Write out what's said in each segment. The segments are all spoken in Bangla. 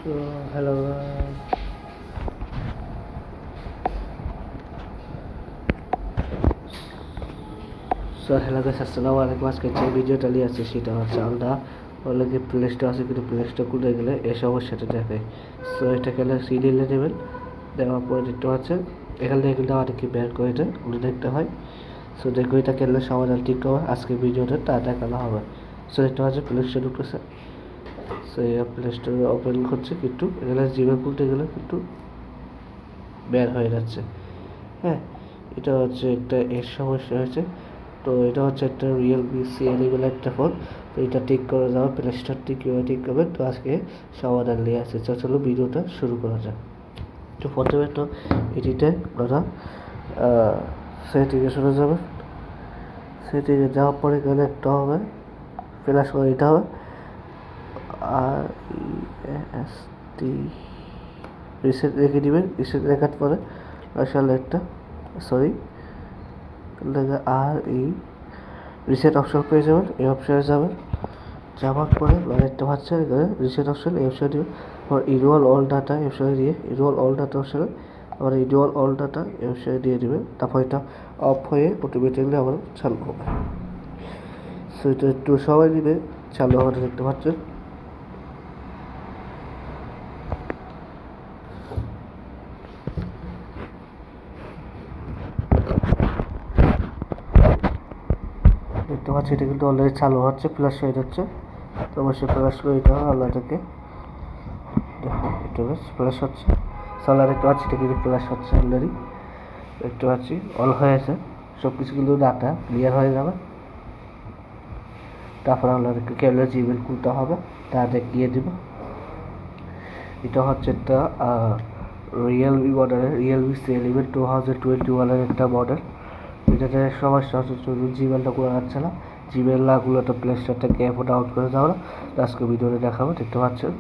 So hello guys, আসসালামু আলাইকুম। আজকে যে ভিডিওটা নিয়ে আসছি সেটা হচ্ছে আমরা অলরেডি প্লে স্টোর আছে, কিন্তু প্লে স্টোর খুলে গেলে এই সমস্যাটা দেখায়। সো এটাকে সিরিয়ালে দেবেন, দেওয়ার পরে দেখতে পাচ্ছেন এখান থেকে কিন্তু আমাদেরকে বের করে দেখতে হয়। সো দেখো এটা খেললে সমাধান ঠিক হবে। আজকে ভিডিওটা তা দেখানো হবে। সো এটা হচ্ছে প্লে স্টোর ঢুকতেছে। সো এই প্লে স্টোর ওপেন করছে, কিন্তু এখানে জিমেল খুলতে গেলে কিন্তু বের হয়ে যাচ্ছে। হ্যাঁ, এটা হচ্ছে একটা এর সমস্যা হয়েছে। তো এটা হচ্ছে একটা রিয়েলমি সিএলই বলে একটা ফোন। তো এটা ঠিক করে দেওয়া, প্লে স্টোরটি কীভাবে ঠিক করবেন তো আজকে সমাধান নিয়ে আসছে। তো চলো ভিডিওটা শুরু করা যাক। তো প্রথমে তো এটিতে আপনারা সেটিংয়ে চলে যাবেন। সেটিংয়ে যাওয়ার পরে এখানে একটা হবে ফ্ল্যাশ করে দিতে হবে REST রিসেট রেখে দিবেন। রিসেট রেখার পরে আসলে একটা রিসেট অপশন পেয়ে যাবেন। এই অপশনে যাবেন, যাওয়ার পরে দেখতে পাচ্ছেন এখানে রিসেট অপশন, এই অপশনে দিবেন। আবার ইনওয়াল অল ডাটা এই অপশনে দিয়ে ইনওয়াল অল ডাটা অপশনে আবার ইনওয়াল অল ডাটা এই অপশনে দিয়ে দিবেন। তারপর এটা অফ হয়ে অটোমেটিকলি আবার চালু হবে। সো এটা একটু সময় দিবে চালু হওয়াটা, দেখতে পাচ্ছেন। দেখতে পাচ্ছি এটা কিন্তু অলরেডি চালু হচ্ছে, প্লাস হয়ে যাচ্ছে। তো অবশ্যই প্লাস করে দিতে হবে আল্লাহটাকে। দেখো একটু বেশ প্লাস হচ্ছে, সালা দেখতে পাচ্ছি এটা কিন্তু প্লাস হচ্ছে অলরেডি। দেখতে পাচ্ছি অল হয়েছে, সব কিছু কিন্তু ডাটা ক্লিয়ার হয়ে যাবে। তারপর আমাদেরকে ক্যামেরা জিমেল খুলতে হবে, তা দেখিয়ে দিব। এটা হচ্ছে একটা রিয়েলমি মডেলের রিয়েলমি C11 2021 একটা মডেল। এটাতে সমস্যা হচ্ছে জিমেলটা খোলা যাচ্ছে না। জিমেল না খুলে তো প্লে স্টোর থেকে অ্যাপও ডাউনলোড করে যাও না। আজকে ভিডিওতে দেখাবো, দেখতে পাচ্ছেন।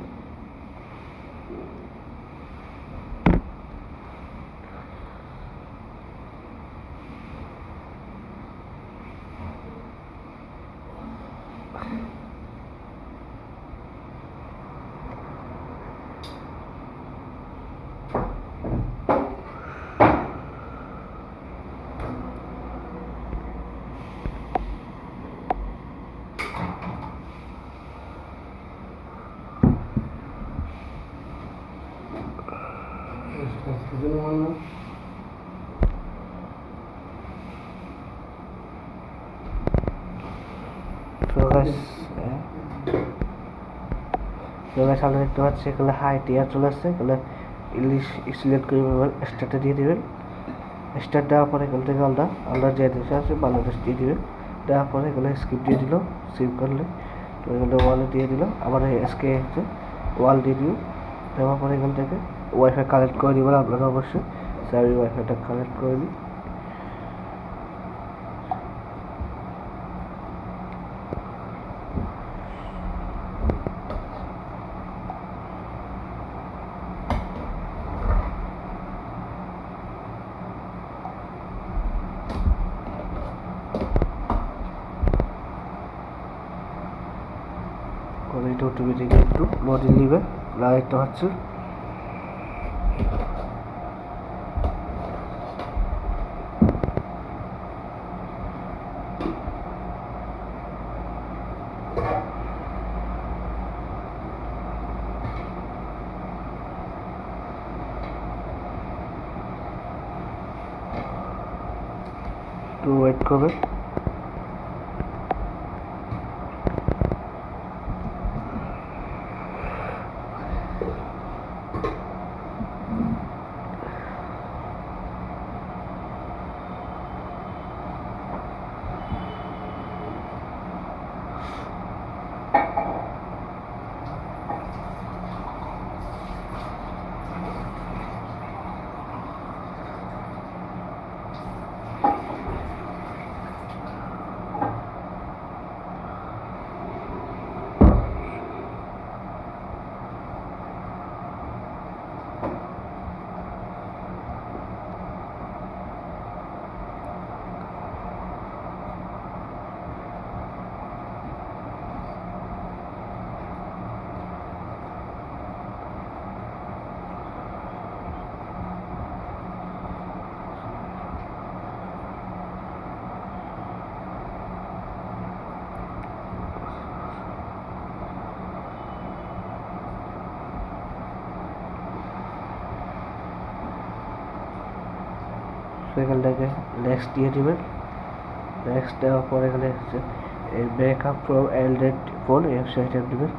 সামনে দেখতে পাচ্ছি এখানে হাই টিয়ার চলে আসছে। এখানে ইংলিশ সিলেক্ট করে স্টার্টে দিয়ে দেবেন। স্টার্ট দেওয়ার পরে এখান থেকে আমরা যে দেশে আছে বাংলাদেশ দিয়ে দেবেন। দেওয়ার পরে এখানে স্কিপ দিয়ে দিল, সেভ করলে তো এখানে ওয়ালে দিয়ে দিল। আবার এসকে হচ্ছে ওয়াল দিয়ে দিল। দেওয়ার পরে এখান থেকে ওয়াইফাই কানেক্ট করে দেবেন আপনারা অবশ্যই। আমি ওয়াইফাইটা কানেক্ট করে দিই। এটা অটোমেটিকলি একটু লোডিং নিবে, দেখতে পাচ্ছেন। একটু ওয়েট করবে। এখানটাকে নেক্সট দিয়ে দিবেন। নেক্সট দেওয়ার পরে এখানে হচ্ছে এই ব্যাকআপ ফ্রম অ্যান্ড্রয়েড ফোন এই ওয়েবসাইটে দেবেন।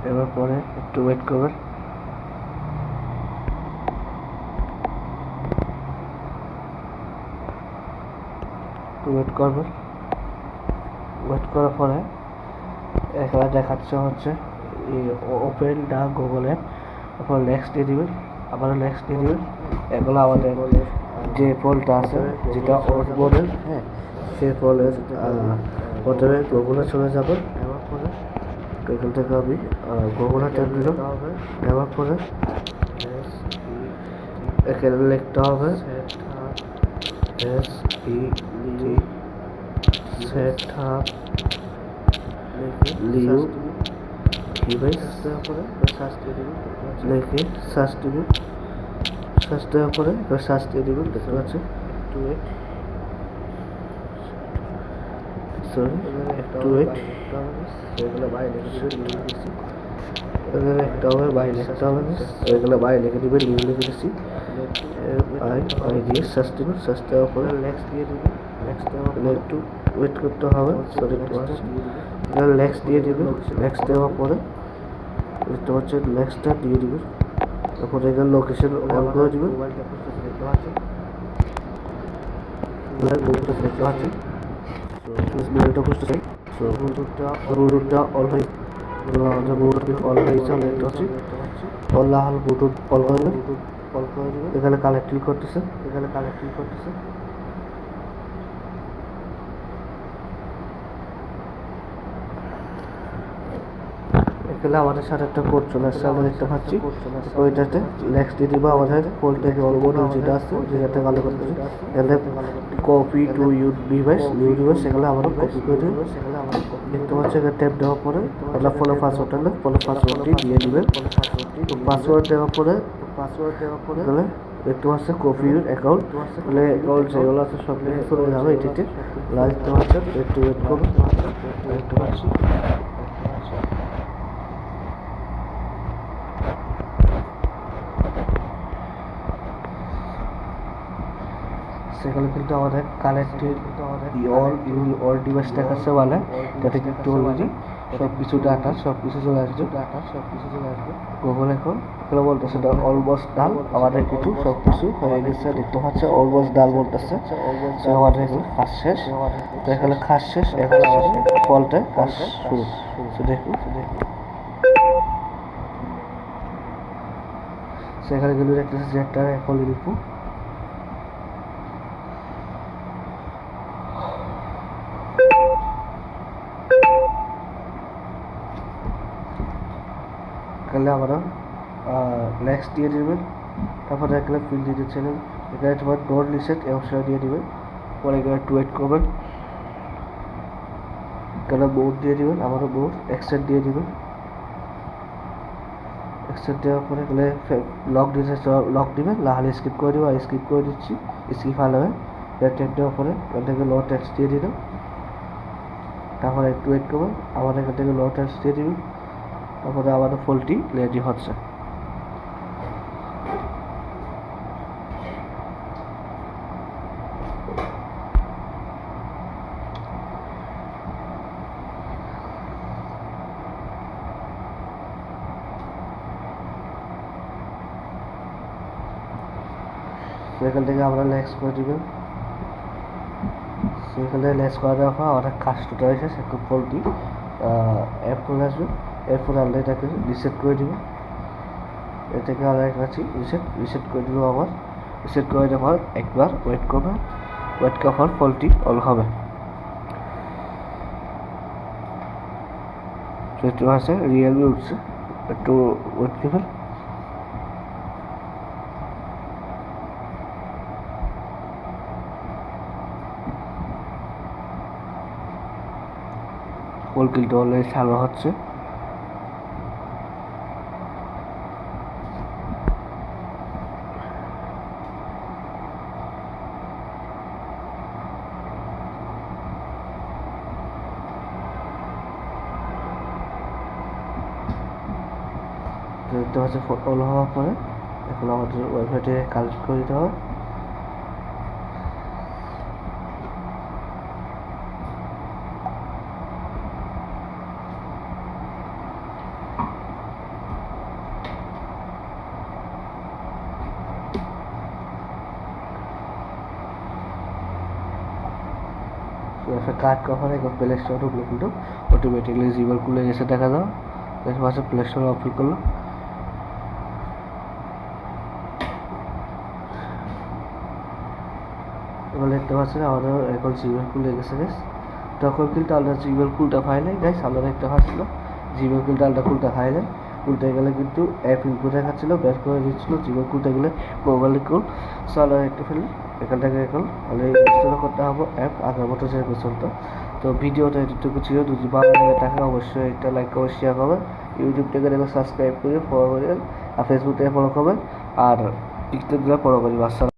দেওয়ার পরে একটু ওয়েট করবেন। ওয়েট করবেন। ওয়েট করার পরে এখানে দেখাচ্ছে হচ্ছে ওপেন দা গুগল অ্যাপ। তারপর নেক্সট দিয়ে দিবেন, আবার নেক্সট দিয়ে দিবেন। এগুলো আমাদের যে ফোনটা আছে যেটা ওল্ড মডেল, হ্যাঁ, সেই ফোনের প্রথমে গুগলে চলে যাবেন। নেওয়ার পরে এখান থেকে আমি গুগলে ট্যাপ দিলাম। নেওয়ার পরে এখানে লিখতে হবে সেটআপ লিউ ডিভাইস। লিখে সার্চ দিবেন। সার্চ দেওয়ার পরে সার্চ দিয়ে দিবেন। দেখতে পাচ্ছেন একটা হবে বাইরে লিখতে হবে, এগুলো বাইরে লিখে দিবেন। নিউ লিখে দিচ্ছি আই দিয়ে সার্চ দিবেন। সার্চ দেওয়ার পরে নেক্সট দিয়ে দিবেন। নেক্সট দেওয়ার পরে একটু ওয়েট করতে হবে। সরি একটু আসছে। নেক্সট দিয়ে দিবেন। নেক্সট দেওয়ার পরে দেখতে পাচ্ছেন নেক্সটটা দিয়ে দিবেন। তারপরে এখানে লোকেশন অন করে দিবেন। দেখতে পাচ্ছেন ব্লুটুথটা অন হয়ে ব্লুটুথ অন করে এখানে কানেক্টিং করতেছে। এখানে আমাদের সাথে একটা কোড চলে আসছে, আমরা দেখতে পাচ্ছি। ওইটাতে নেক্সট দিয়ে দিব। আমাদের ফোন থেকে অলমোড যেটা আছে যেটাতে কালো করতেছে এখানে copy to you device new device, সেগুলো আমরা কপি করে দেবো। দেখতে পাচ্ছি এখানে ট্যাপ দেওয়ার পরে আপনার ফোনের পাসওয়ার্ডটা নেই, ফোনের পাসওয়ার্ডটি দিয়ে দিবেন। পাসওয়ার্ড দেওয়ার পরে তাহলে দেখতে পাচ্ছে কপি অ্যাকাউন্ট, তাহলে অ্যাকাউন্ট যেগুলো আছে সব কিছু চলে যাবে এটিতে। দেখতে পাচ্ছেন একটু ওয়েট করুন। দেখতে পাচ্ছি সেগুলো কিন্তু আমাদের কানেক্টেড অল ডিভাইস দেখাচ্ছে, মানে যাতে কিন্তু অলরেডি সব কিছু ডাটা সব কিছু চলে আসবে। গুগল এখন এগুলো বলতেছে অলমোস্ট ডাল, আমাদের কিন্তু সব কিছু হয়ে গেছে। দেখতে পাচ্ছে অলমোস্ট ডাল বলতেছে, আমাদের এখানে কাজ শেষ। তো এখানে কাজ শেষ, এখন ফলটা কাজ শুরু। দেখুন সেখানে কিন্তু দেখতেছে যে একটা ফল লিখবো। তাহলে আমরা নেক্সট দিয়ে দেবেন। তারপরে এখানে ফিল দিয়ে দিচ্ছিলেন, এখানে তোমার ডোর লিসেট এই অপশন দিয়ে দেবেন। পরে এখানে একটু ওয়েট করবেন। এখানে বোর্ড দিয়ে দেবেন, আমারও বোর্ড এক্সেট দিয়ে দেবেন। এক্সেট দেওয়ার পরে এখানে লক দিবেন, নাহলে স্কিপ করে দেবো। স্কিপ করে দিচ্ছি, স্কিপ ভালো হয়। ট্যাপ দেওয়ার পরে এখান থেকে লো টেক্সট দিয়ে দিলাম। তারপরে একটু ওয়েট করবেন, আবার এখান থেকে লো টেক্সট দিয়ে দিবেন। তারপরে আমাদের ফোনটি রেডি হচ্ছে। সেখান থেকে আমরা নেক্সট করে দিবেন। সেখানে নেক্সট করে দেওয়ার পর আমাদের কাজটা রয়েছে, সে ফোনটি অ্যাপ করে আসবে। এরপর আমরা এটাকে রিসেট করে দিব। এ থেকে আমরা কাছে রিসেট করে দিব। আবার রিসেট করে দেওয়ার পর একবার ওয়েট করবে। ওয়েট করার পর ফোনটি অন হবে। সেটা আছে রিয়েলমি উঠছে, একটু ওয়েট করবেন। ফোন কিন্তু অলরেডি চালু হচ্ছে। দেখতে পাচ্ছি অন হওয়ার পরে এখন আমাদের ওয়াইফাইতে কানেক্ট করে দিতে হবে। কাট কখন এখন প্লে স্টোর ঢুকলো কিন্তু অটোমেটিকলি জিমেল খুলে গেছে দেখা যাও দেখতে পাচ্ছ প্লে স্টোর ওপেন করলো এবার দেখতে পাচ্ছেন আমাদের এখন জিমেল খুলে গেছে গাইস তখন কিন্তু আমরা জিমেল খুলতে পাইলে গাইস আমরা দেখতে পাচ্ছিল জিমেল কিন্তু আমরা খুলতে পাইলে খুলতে গেলে কিন্তু অ্যাপ ইনপুট দেখাচ্ছিল বের করে দিচ্ছিল জিমেল খুলতে গেলে মোবাইলে খুল সো আমরা একটু ফেলি এখান থেকে এখন আমরা ইনস্টল করতে হবে অ্যাপ আগের মতো যে পর্যন্ত তো ভিডিওটা এটুকু ছিল যদি ভালো লাগে থাকে অবশ্যই একটা লাইক করে শেয়ার করবেন ইউটিউব থেকে দেখে সাবস্ক্রাইব করে ফলো করবেন আর ফেসবুক থেকে ফলো করবেন আর টিকটক দিয়ে ফলো করবেন। আসসালাম।